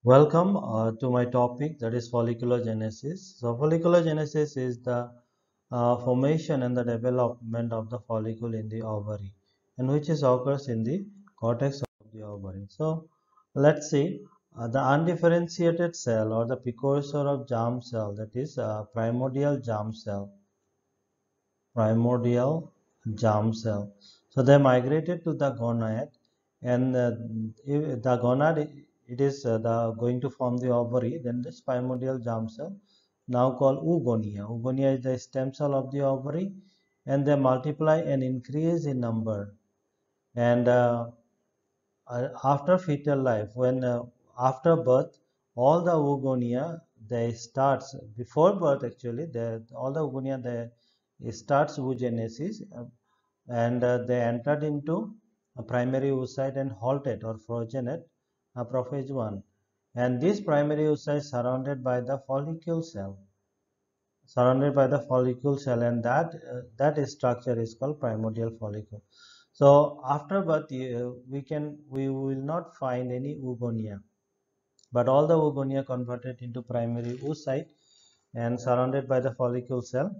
Welcome to my topic, that is folliculogenesis. So folliculogenesis is the formation and the development of the follicle in the ovary, and which is occurs in the cortex of the ovary. So let's see, the undifferentiated cell or the precursor of germ cell, that is primordial germ cell. Primordial germ cell. So they migrated to the gonad, and if the gonad it is going to form the ovary. Then this primordial germ cell, now called oogonia. Oogonia is the stem cell of the ovary, and they multiply and increase in number. And after fetal life, when after birth, all the oogonia they starts before birth actually. All the oogonia they starts oogenesis, and they entered into a primary oocyte and halted or frozen at prophase 1. And this primary oocyte surrounded by the follicle cell, and that structure is called primordial follicle. So after birth, we will not find any oogonia, but all the oogonia converted into primary oocyte and surrounded by the follicle cell,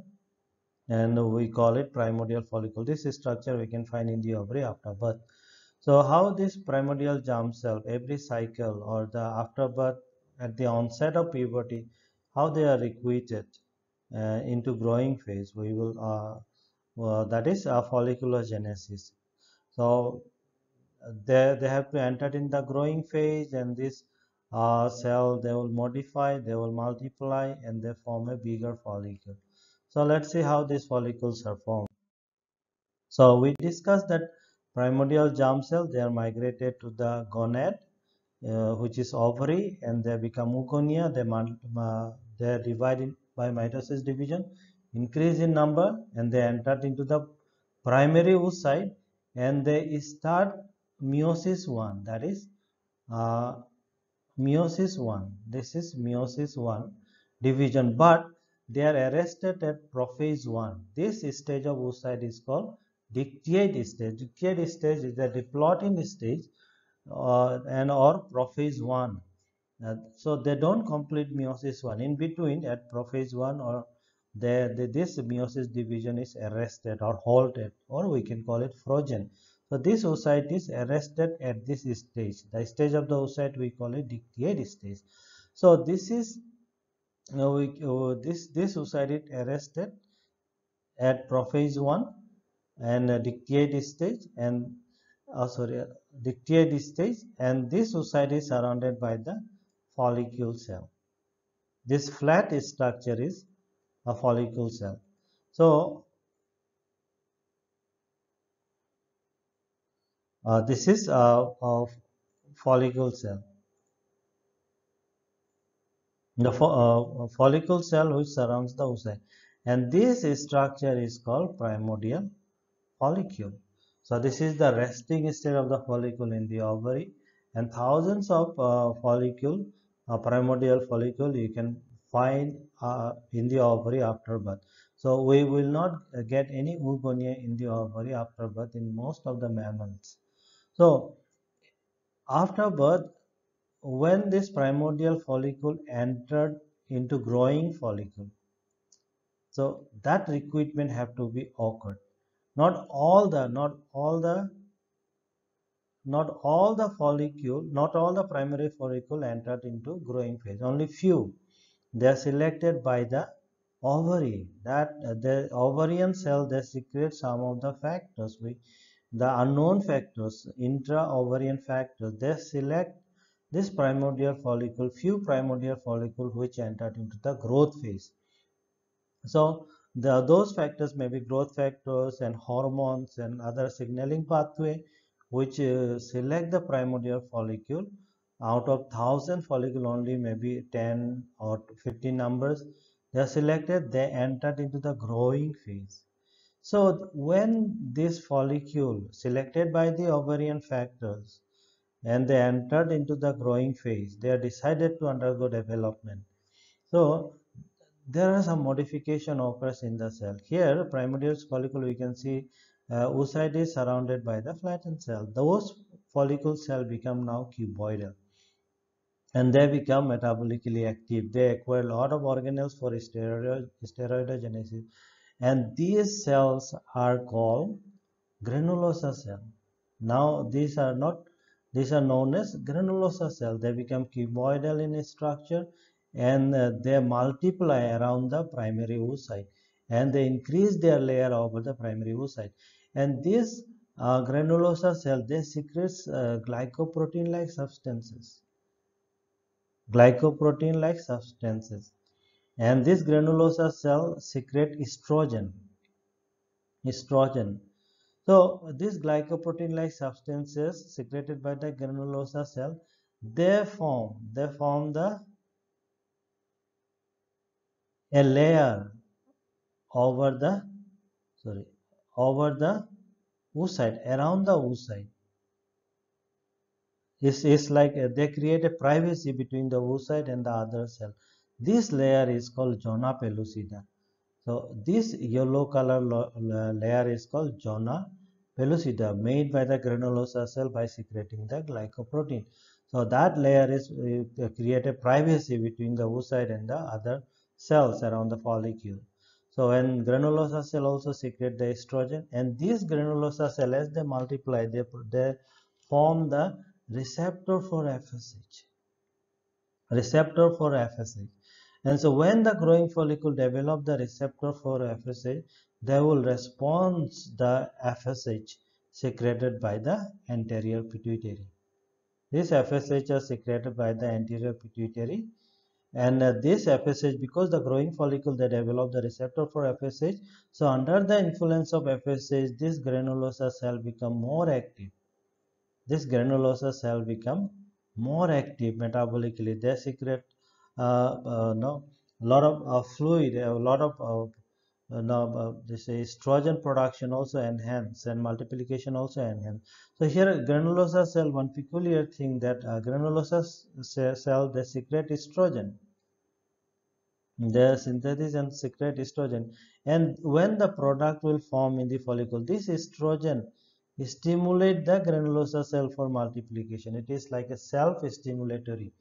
and we call it primordial follicle. This structure we can find in the ovary after birth. So how this primordial germ cell every cycle or the after birth, at the onset of puberty, how they are recruited into growing phase, we will that is folliculogenesis. So they have to enter in the growing phase, and this cell, they will modify, they will multiply, and they form a bigger follicle. So let's see how these follicles are formed. So we discussed that primordial germ cell, they are migrated to the gonad, which is ovary, and they become oogonia. They are divided by mitosis division, increase in number, and they entered into the primary oocyte, and they start meiosis 1. That is uh, meiosis 1. This is meiosis 1 division, but they are arrested at prophase 1. This stage of oocyte is called dictyate stage. Dictyate stage is the diplotin stage, and or prophase 1. So they don't complete meiosis 1. In between, at prophase 1, or this meiosis division is arrested or halted, or we can call it frozen. So this oocyte is arrested at this stage. The stage of the oocyte we call it dictyate stage. So this is this oocyte is arrested at prophase 1 and dictyate stage, and sorry, dictyate stage, and this oocyte is surrounded by the follicle cell. This flat structure is a follicle cell. So this is a follicle cell. The follicle cell which surrounds the oocyte, and this structure is called primordial follicle. So this is the resting state of the follicle in the ovary, and thousands of primordial follicle you can find in the ovary after birth. So we will not get any oogonia in the ovary after birth in most of the mammals. So after birth, when this primordial follicle entered into growing follicle, so that recruitment have to be occurred. Not all the primary follicle entered into growing phase. Only few. They are selected by the ovary. That the ovarian cell, they secrete some of the factors, the unknown factors, intra-ovarian factors. They select this primordial follicle, few primordial follicle which entered into the growth phase. So those factors may be growth factors and hormones and other signaling pathway which select the primordial follicle. Out of 1,000 follicle, only maybe 10 or 15 numbers they are selected. They entered into the growing phase. So when this follicle selected by the ovarian factors and they entered into the growing phase, they are decided to undergo development. So there are some modification occurs in the cell. Here, primordial follicle, we can see oocyte is surrounded by the flattened cell. Those follicle cell become now cuboidal. and they become metabolically active. They acquire a lot of organelles for steroidogenesis, and these cells are called granulosa cell. Now these are known as granulosa cell. They become cuboidal in structure, and they multiply around the primary oocyte, and they increase their layer over the primary oocyte. And this granulosa cell, they secretes glycoprotein like substances, and this granulosa cell secrete estrogen. So these glycoprotein like substances secreted by the granulosa cell, they form the a layer over the sorry over the oocyte, around the oocyte. It's like they create a privacy between the oocyte and the other cell. This layer is called zona pellucida. So this yellow color layer is called zona pellucida, made by the granulosa cell by secreting the glycoprotein. So that layer is create a privacy between the oocyte and the other cells around the follicle. So when granulosa cell also secrete the estrogen, and these granulosa cells, as they multiply, they form the receptor for FSH. Receptor for FSH. And so when the growing follicle develop the receptor for FSH, they will respond the FSH secreted by the anterior pituitary. This FSH is secreted by the anterior pituitary, and this FSH, because the growing follicle they develop the receptor for FSH, so under the influence of FSH, this granulosa cell become more active. This granulosa cell become more active metabolically. They secrete no, a lot of fluid, a lot of no, this estrogen production also enhance, and multiplication also enhance. So here granulosa cell, one peculiar thing that granulosa cell, they secrete estrogen. They synthesis and secrete estrogen, and when the product will form in the follicle, this estrogen stimulate the granulosa cell for multiplication. It is like a self-stimulatory.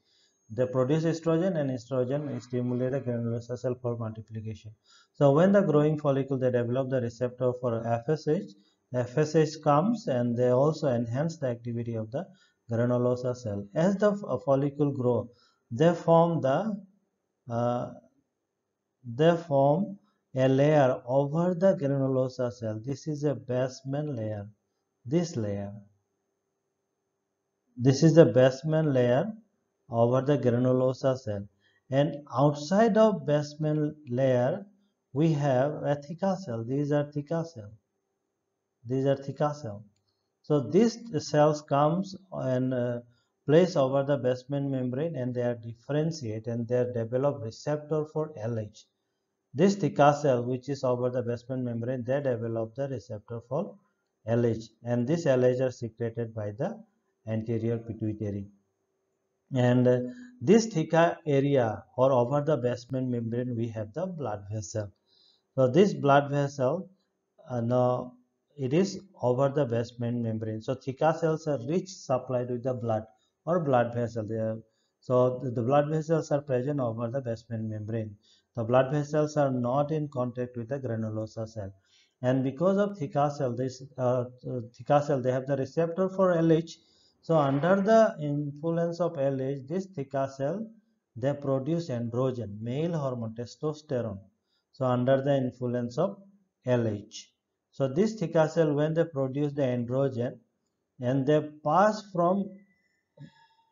They produce estrogen, and estrogen stimulate the granulosa cell for multiplication. So when the growing follicle they develop the receptor for FSH, FSH comes and they also enhance the activity of the granulosa cell. As the follicle grow, they form the uh, they form a layer over the granulosa cell. This is a basement layer. This layer. This is the basement layer over the granulosa cell. And outside of basement layer, we have a theca cell. These are theca cell. These are theca cell. So these cells comes and place over the basement membrane, and they are differentiate, and they develop receptor for LH. This theca cell, which is over the basement membrane, they develop the receptor for LH, and this LH are secreted by the anterior pituitary. And this theca area or over the basement membrane, we have the blood vessel. So this blood vessel, now it is over the basement membrane. So theca cells are rich supplied with the blood or blood vessel. So the blood vessels are present over the basement membrane. The blood vessels are not in contact with the granulosa cell, and because of theca cell, this theca cell, they have the receptor for LH. So under the influence of LH, this theca cell, they produce androgen, male hormone, testosterone. So under the influence of LH. So this theca cell, when they produce the androgen, and they pass from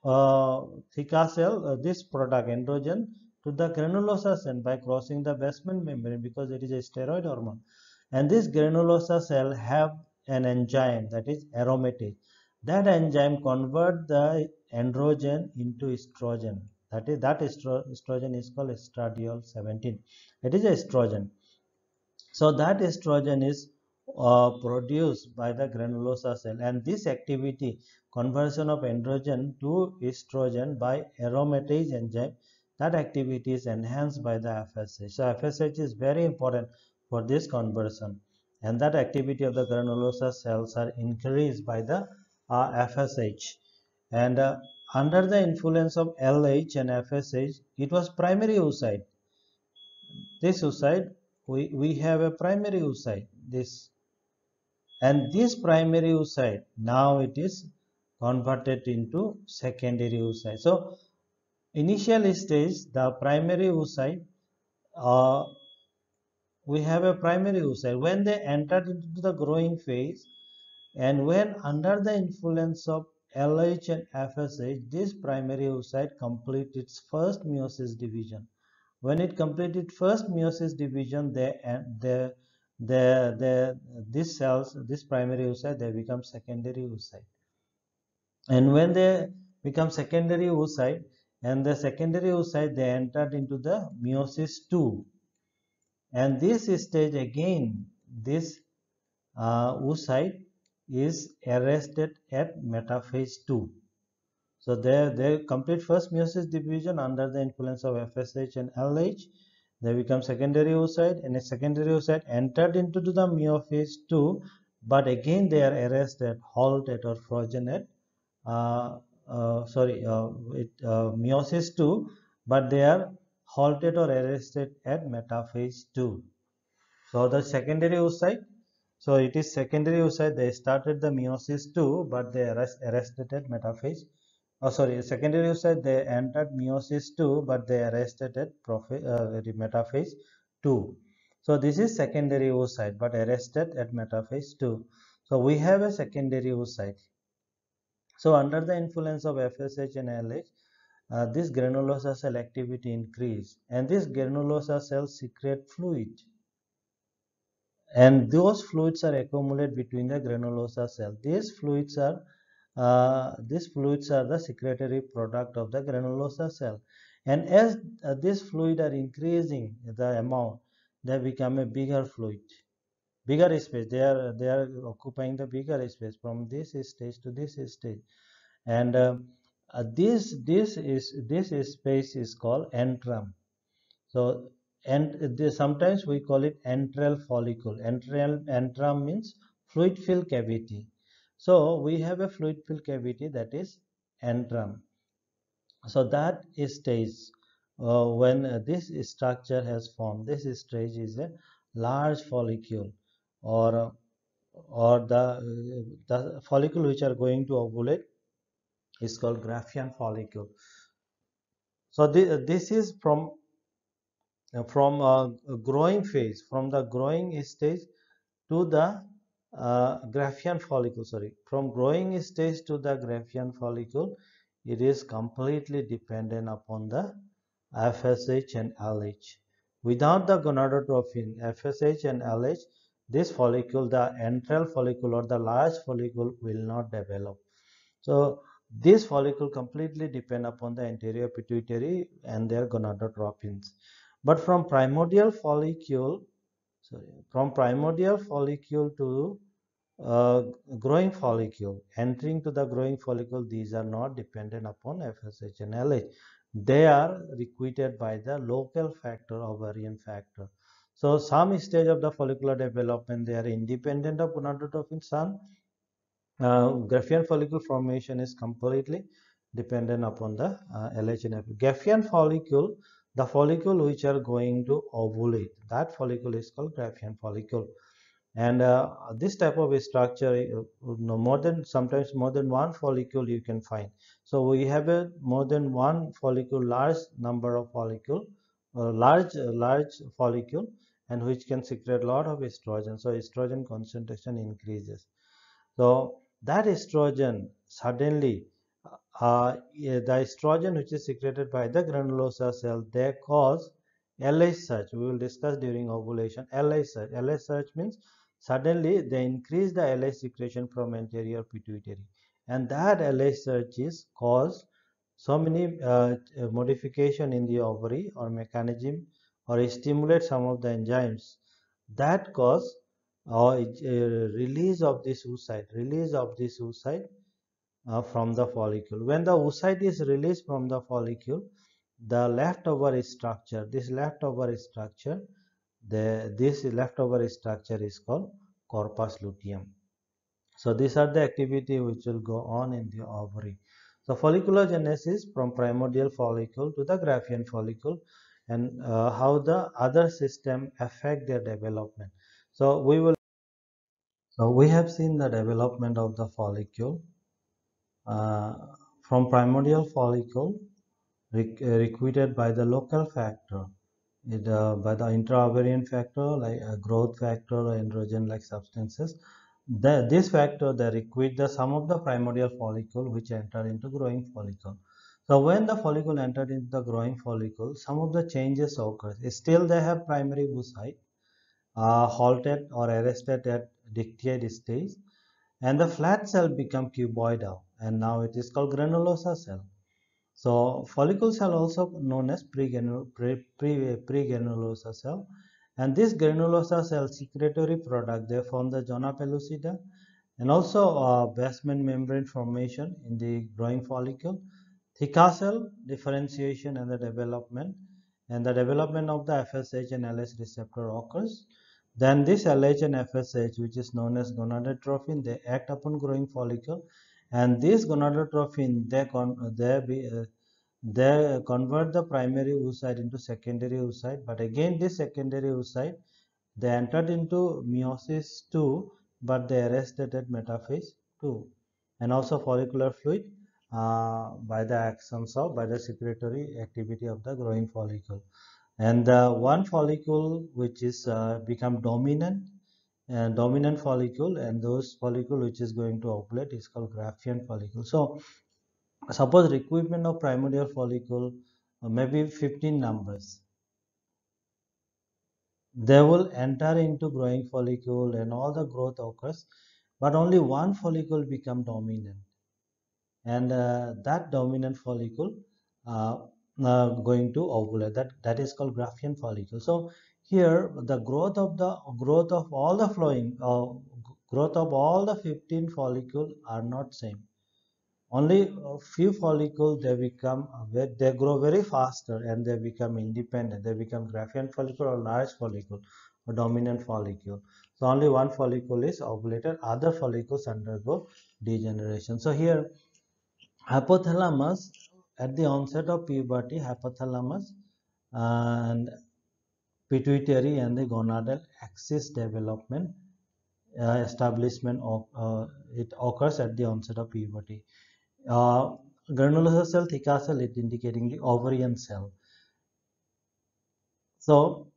theca cell, this product androgen, to the granulosa cell by crossing the basement membrane, because it is a steroid hormone. And this granulosa cell have an enzyme, that is aromatase. That enzyme convert the androgen into estrogen. That estrogen is called estradiol 17. It is estrogen. So that estrogen is produced by the granulosa cell, and this activity, conversion of androgen to estrogen by aromatase enzyme, that activity is enhanced by the FSH. So FSH is very important for this conversion, and that activity of the granulosa cells are increased by the FSH. And under the influence of LH and FSH, it was primary oocyte. This oocyte, we have a primary oocyte, this, and this primary oocyte, now it is converted into secondary oocyte. So initial stage, the primary oocyte, uh, we have a primary oocyte. When they entered into the growing phase, and when under the influence of LH and FSH, this primary oocyte completes its first meiosis division. When it completed first meiosis division, these cells, this primary oocyte, they become secondary oocyte. And when they become secondary oocyte, and the secondary oocyte, they entered into the meiosis 2. And this stage again, this oocyte is arrested at metaphase 2. So they complete first meiosis division under the influence of FSH and LH. They become secondary oocyte, and a secondary oocyte entered into the meiosis 2, but again they are arrested, halted, or frozen at meiosis 2, but they are halted or arrested at metaphase 2. So the secondary oocyte, so it is secondary oocyte, they started the meiosis 2, but they arrested at metaphase. Secondary oocyte, they entered meiosis 2, but they arrested at metaphase 2. So this is secondary oocyte, but arrested at metaphase 2. So we have a secondary oocyte. So under the influence of FSH and LH, this granulosa cell activity increase, and this granulosa cells secrete fluid, and those fluids are accumulated between the granulosa cell. These fluids are the secretory product of the granulosa cell, and as this fluid are increasing the amount, they become a bigger fluid, bigger space. They are occupying the bigger space from this stage to this stage, and this space is called antrum. So, and sometimes we call it antral follicle. Antrum means fluid filled cavity. So we have a fluid filled cavity, that is antrum. So that stage, when this structure has formed, this stage is a large follicle, or the follicle which are going to ovulate is called graafian follicle. So this is from a growing phase, from the growing stage to the graafian follicle. From growing stage to the graafian follicle, it is completely dependent upon the FSH and LH. Without the gonadotrophin, FSH and LH, this follicle, the antral follicle or the large follicle, will not develop. So this follicle completely depend upon the anterior pituitary and their gonadotrophins. But from primordial follicle, to growing follicle, entering to the growing follicle, these are not dependent upon FSH and LH. They are recruited by the local factor, ovarian factor. So some stage of the follicular development, they are independent of gonadotrophin. Some graafian follicle formation is completely dependent upon the LH and FSH. Graafian follicle, the follicle which are going to ovulate, that follicle is called graafian follicle. And this type of structure, sometimes more than one follicle you can find. So we have a more than one follicle, large number of follicle, large follicle, and which can secrete a lot of estrogen. So estrogen concentration increases. So that estrogen suddenly, the estrogen which is secreted by the granulosa cell, they cause LH surge. We will discuss during ovulation. LH surge. LH surge means suddenly they increase the LH secretion from anterior pituitary, and that LH surge is cause so many modification in the ovary or mechanism, or stimulate some of the enzymes that cause or release of this oocyte from the follicle. When the oocyte is released from the follicle, the leftover structure, this leftover structure is called corpus luteum. So these are the activity which will go on in the ovary. So folliculogenesis from primordial follicle to the graafian follicle, and how the other system affect their development. So we have seen the development of the follicle uh, from primordial follicle recruited by the local factor, by the intra-ovarian factor like growth factor or androgen-like substances. This factor they recruit the some of the primordial follicle which enter into growing follicle. So when the follicle entered into the growing follicle, some of the changes occur. Still they have primary oocyte halted or arrested at dictyate stage, and the flat cell become cuboidal, and now it is called granulosa cell. So follicles are also known as pregranulosa cell, and this granulosa cell secretory product they form the zona pellucida, and also basement membrane formation in the growing follicle, theca cell differentiation and the development of the FSH and LH receptor occurs. Then this LH and FSH, which is known as gonadotrophin, they act upon growing follicle, and this gonadotrophin they convert the primary oocyte into secondary oocyte, but again this secondary oocyte they entered into meiosis 2, but they arrested at metaphase 2, and also follicular fluid by the actions of by the secretory activity of the growing follicle, and the one follicle which is become dominant follicle, and those follicle which is going to ovulate is called graafian follicle. So suppose requirement of primordial follicle maybe 15 numbers, they will enter into growing follicle and all the growth occurs, but only one follicle become dominant, and that dominant follicle uh, going to ovulate. That is called graafian follicle. So here the growth of all the flowing growth of all the 15 follicle are not same. Only a few follicles they grow very faster and they become independent. They become graafian follicle or large follicle or dominant follicle. So only one follicle is ovulated, other follicles undergo degeneration. So here hypothalamus at the onset of puberty, hypothalamus and pituitary and the gonadal axis development establishment of it occurs at the onset of puberty. Uh, Granulosa cell, theca cell, it indicating the ovarian cell. So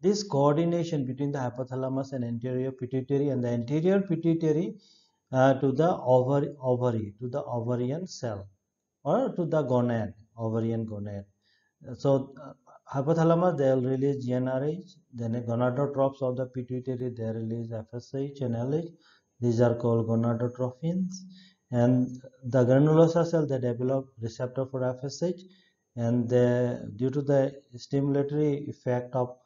this coordination between the hypothalamus and anterior pituitary, and the anterior pituitary to the ovary, to the ovarian cell, or to the gonad, ovarian gonad. So hypothalamus they will release GnRH, then gonadotropes of the pituitary they release FSH and LH. These are called gonadotrophins, and the granulosa cell they develop receptor for FSH, and due to the stimulatory effect of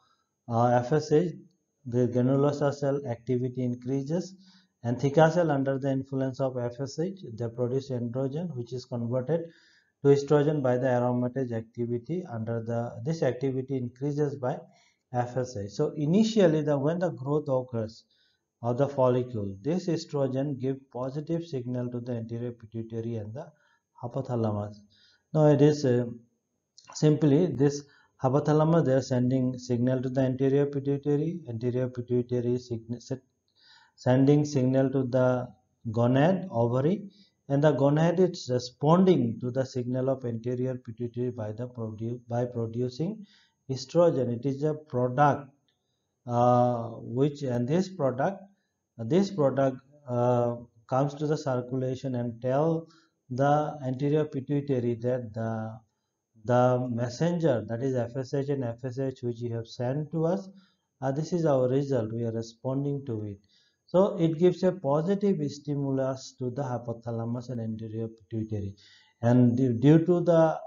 FSH, the granulosa cell activity increases, and theca cell under the influence of FSH they produce androgen, which is converted to estrogen by the aromatase activity. Under this activity increases by FSH. So initially when the growth occurs of the follicle, this estrogen give positive signal to the anterior pituitary and the hypothalamus. Now it is simply this hypothalamus they are sending signal to the anterior pituitary sending signal to the gonad, ovary, and the gonad is responding to the signal of anterior pituitary by producing estrogen. It is a product which and this product comes to the circulation and tell the anterior pituitary that the messenger, that is FSH and FSH, which you have sent to us, this is our result, we are responding to it. So it gives a positive stimulus to the hypothalamus and anterior pituitary, and due to the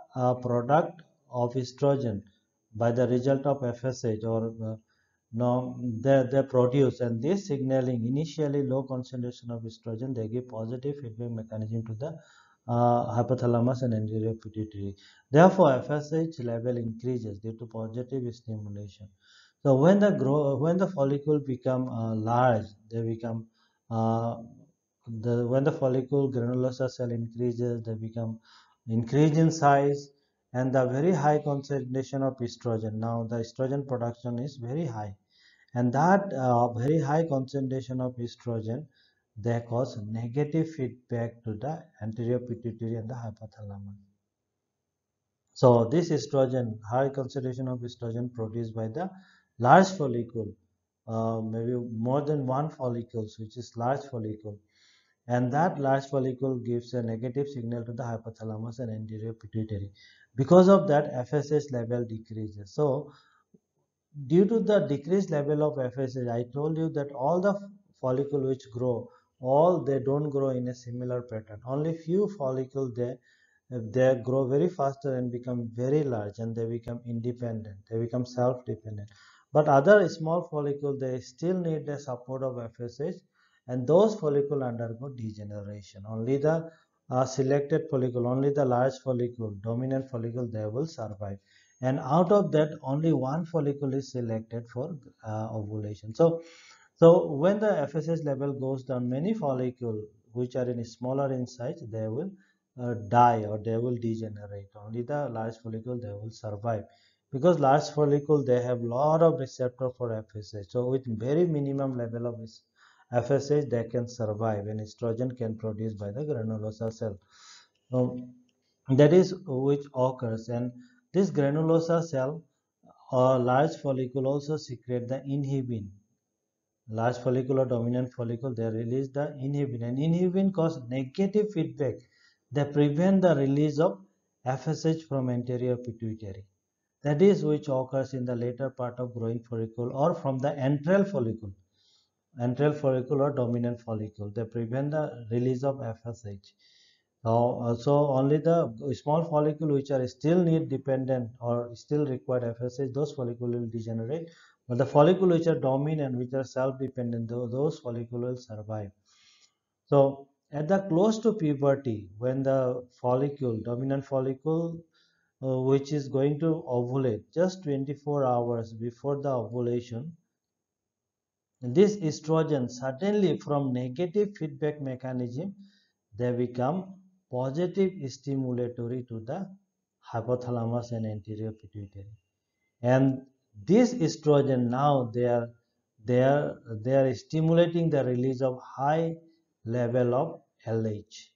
product of estrogen by the result of FSH or no, they produce, and this signaling initially low concentration of estrogen they give positive feedback mechanism to the hypothalamus and anterior pituitary. Therefore, FSH level increases due to positive stimulation. So when the follicle become large, they become uh, when the follicle granulosa cell increases, they become increase in size, and the very high concentration of estrogen. Now the estrogen production is very high, and that very high concentration of estrogen, they cause negative feedback to the anterior pituitary and the hypothalamus. So this estrogen, high concentration of estrogen produced by the large follicle, maybe more than one follicles, which is large follicle, and that large follicle gives a negative signal to the hypothalamus and anterior pituitary. Because of that, FSH level decreases. So due to the decreased level of FSH, I told you that all the follicle which grow, all they don't grow in a similar pattern. Only few follicles they grow very faster and become very large, and they become independent. They become self-dependent. But other small follicles, they still need the support of FSH, and those follicles undergo degeneration. Only the selected follicle, only the large follicle, dominant follicle, they will survive, and out of that only one follicle is selected for ovulation. So when the FSH level goes down, many follicles which are in smaller in size, they will die or they will degenerate. Only the large follicle, they will survive, because large follicle, they have lot of receptor for FSH. So with very minimum level of FSH, they can survive, and estrogen can produce by the granulosa cell. That is which occurs, and this granulosa cell or large follicle also secrete the inhibin. Large follicle or dominant follicle, they release the inhibin, and inhibin cause negative feedback. They prevent the release of FSH from anterior pituitary. That is which occurs in the later part of growing follicle or from the antral follicle or dominant follicle. They prevent the release of FSH. So only the small follicle which are still need dependent or still required FSH, those follicle will degenerate. But the follicle which are dominant, which are self-dependent, those follicle will survive. So at the close to puberty, when the follicle, dominant follicle, which is going to ovulate just 24 hours before the ovulation, this estrogen suddenly from negative feedback mechanism, they become positive stimulatory to the hypothalamus and anterior pituitary. And this estrogen now they are stimulating the release of high level of LH.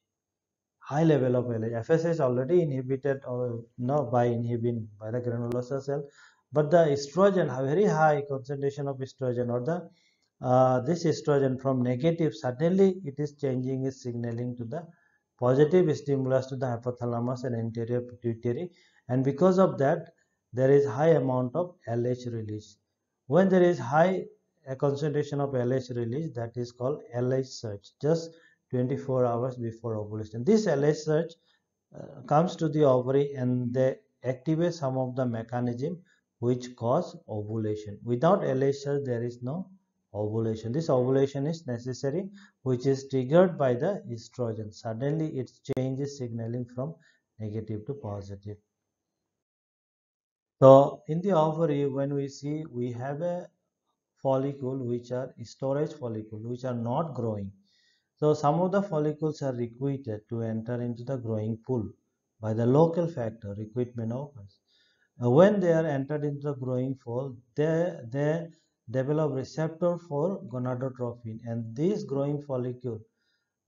High level of LH. FSH is already inhibited or no by inhibin by the granulosa cell, but the estrogen, a very high concentration of estrogen, or the this estrogen from negative, suddenly it is changing its signaling to the positive stimulus to the hypothalamus and anterior pituitary, and because of that there is high amount of LH release. When there is high concentration of LH release, that is called LH surge, just 24 hours before ovulation. This LH surge comes to the ovary, and they activate some of the mechanism which cause ovulation. Without LH surge, there is no ovulation. This ovulation is necessary, which is triggered by the estrogen. Suddenly it changes signaling from negative to positive. So in the ovary, when we see, we have a follicle which are storage follicle which are not growing. So some of the follicles are requited to enter into the growing pool by the local factor, recruitment occurs. When they are entered into the growing pool, they develop receptor for gonadotropin, and this growing follicle,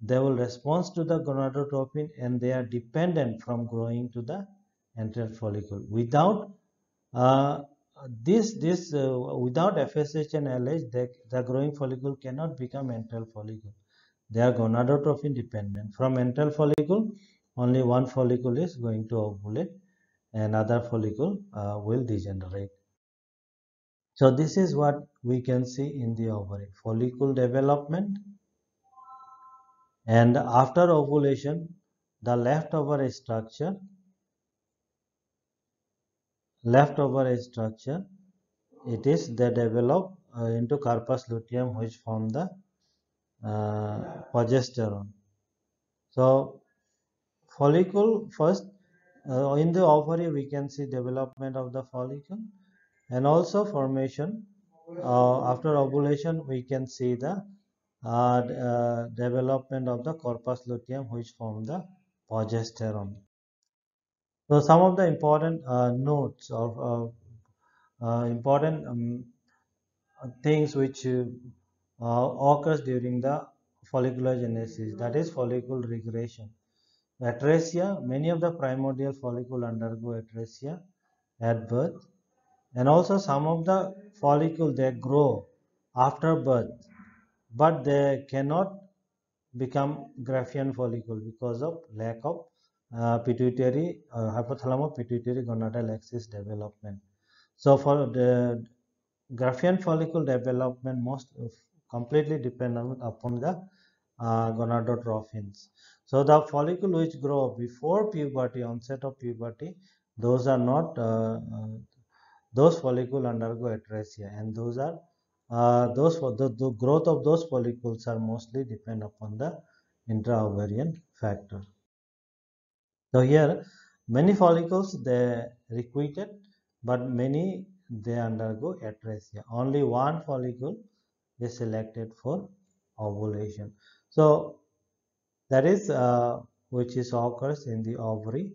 they will respond to the gonadotropin, and they are dependent from growing to the antral follicle. Without uh, without FSH and LH, the growing follicle cannot become antral follicle. They are gonadotropin dependent. From antral follicle, only one follicle is going to ovulate, and other follicle will degenerate. So this is what we can see in the ovary: follicle development, and after ovulation, the leftover structure, it is they develop into corpus luteum, which form the progesterone. So follicle first, in the ovary we can see development of the follicle, and also formation. After ovulation we can see the development of the corpus luteum, which form the progesterone. So some of the important notes of important things which occurs during the folliculogenesis, that is follicle regression. Atresia, many of the primordial follicle undergo atresia at birth, and also some of the follicle they grow after birth, but they cannot become graafian follicle because of lack of pituitary hypothalamo-pituitary gonadal axis development. So for the graafian follicle development most completely dependent upon the gonadotrophins. So the follicle which grow before puberty, onset of puberty, those are not those follicle undergo atresia, and those are those for the growth of those follicles are mostly depend upon the intra-ovarian factor. So here many follicles they requited, but many they undergo atresia. Only one follicle is selected for ovulation. So that is which is occurs in the ovary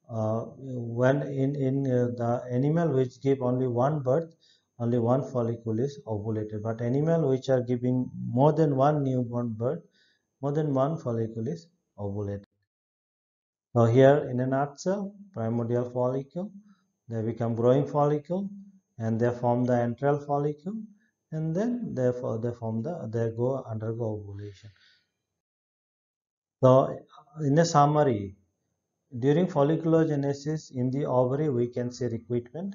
when in the animal which give only one birth, only one follicle is ovulated, but animal which are giving more than one newborn birth, more than one follicle is ovulated. So here in a nutshell, primordial follicle, they become growing follicle, and they form the antral follicle, and then they form the they go undergo ovulation. So in a summary, during folliculogenesis in the ovary, we can see recruitment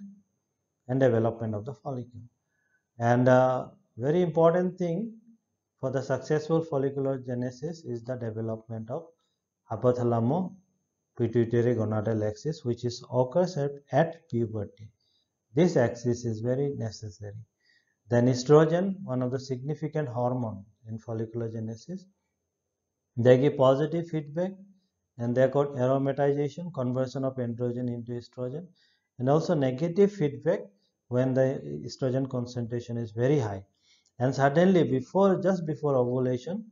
and development of the follicle. And very important thing for the successful folliculogenesis is the development of hypothalamo pituitary gonadal axis, which is occurs at puberty. This axis is very necessary. Then estrogen, one of the significant hormone in folliculogenesis, they give positive feedback, and they are called aromatization, conversion of androgen into estrogen, and also negative feedback when the estrogen concentration is very high. And suddenly, just before ovulation,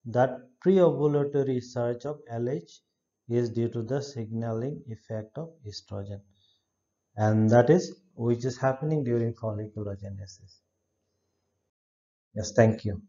that pre-ovulatory surge of LH is due to the signaling effect of estrogen, and that is which is happening during folliculogenesis. Yes, thank you.